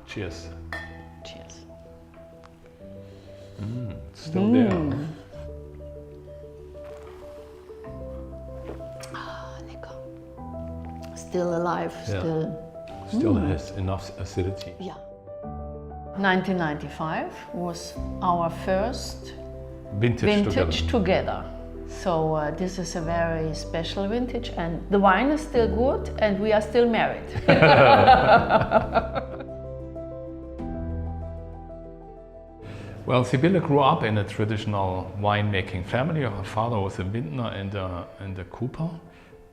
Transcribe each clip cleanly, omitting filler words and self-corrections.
Cheers. Cheers. Still there. Lecker. Still alive, Yeah. Still has enough acidity. Yeah. 1995 was our first vintage together. So this is a very special vintage, and the wine is still good, and we are still married. Well, Sybille grew up in a traditional winemaking family. Her father was a vintner and a cooper,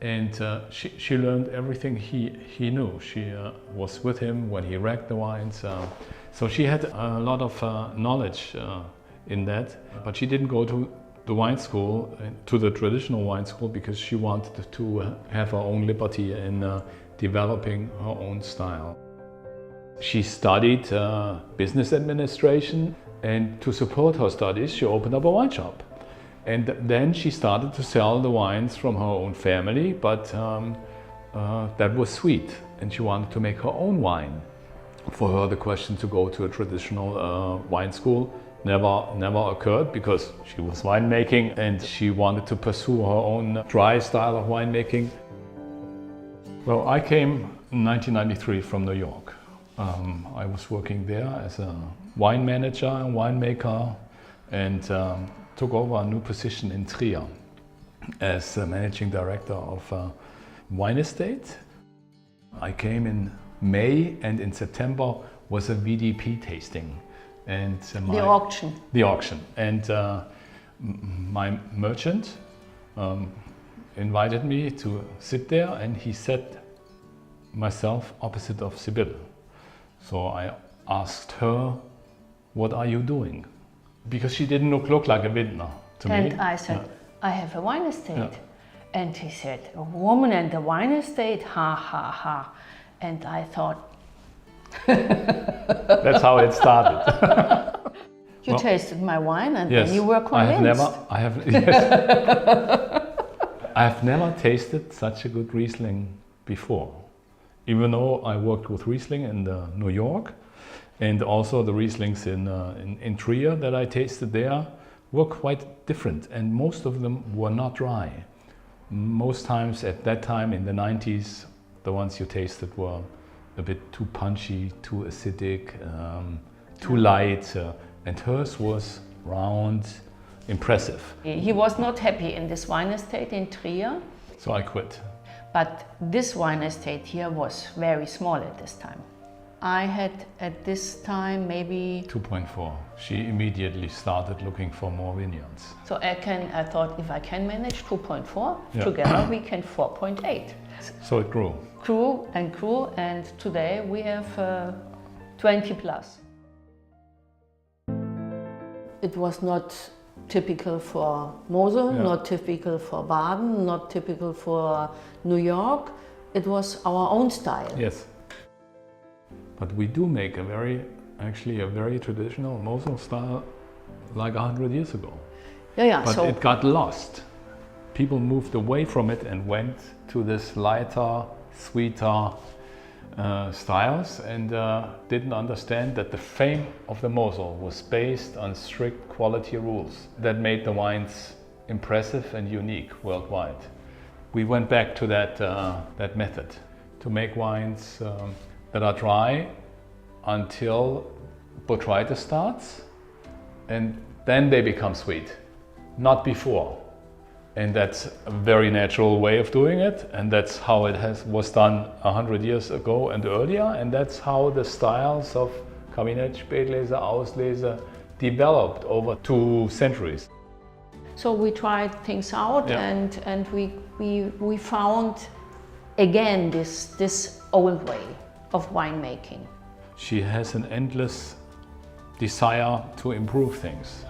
and she learned everything he knew. She was with him when he racked the wines, so she had a lot of knowledge in that. But she didn't go to the wine school, to the traditional wine school, because she wanted to have her own liberty in developing her own style. She studied business administration, and to support her studies, she opened up a wine shop. And then she started to sell the wines from her own family, but that was sweet, and she wanted to make her own wine. For her, the question to go to a traditional wine school never occurred, because she was winemaking and she wanted to pursue her own dry style of winemaking. Well, I came in 1993 from New York. I was working there as a wine manager and winemaker, and took over a new position in Trier as managing director of a wine estate. I came in May, and in September was a VDP tasting. And the auction. The auction. And my merchant invited me to sit there, and he sat myself opposite of Sybille. So I asked her, "What are you doing?" Because she didn't look like a vintner to me. And I said, "I have a wine estate." And he said, "A woman and a wine estate? Ha, ha, ha." And I thought, that's how it started. You tasted my wine, and then you were convinced. I have never tasted such a good Riesling before. Even though I worked with Riesling in New York, and also the Rieslings in Trier that I tasted there were quite different, and most of them were not dry. Most times at that time in the 90s, the ones you tasted were a bit too punchy, too acidic, too light, and hers was round, impressive. He was not happy in this wine estate in Trier. So I quit. But this wine estate here was very small at this time. I had at this time maybe 2.4. She immediately started looking for more vineyards. So I thought, if I can manage 2.4, together we can 4.8. So it grew. Grew, and today we have 20 plus. It was not typical for Mosel, not typical for Baden, not typical for New York. It was our own style. Yes. But we do make a very traditional Mosel style like 100 years ago. But it got lost. People moved away from it and went to this lighter, sweeter styles, and didn't understand that the fame of the Mosel was based on strict quality rules that made the wines impressive and unique worldwide. We went back to that method to make wines that are dry until botrytis starts, and then they become sweet, not before. And that's a very natural way of doing it, and that's how it was done 100 years ago and earlier, and that's how the styles of Kabinett, Spätlese, Auslese developed over 2 centuries. So we tried things out, and we found again this old way of winemaking. She has an endless desire to improve things.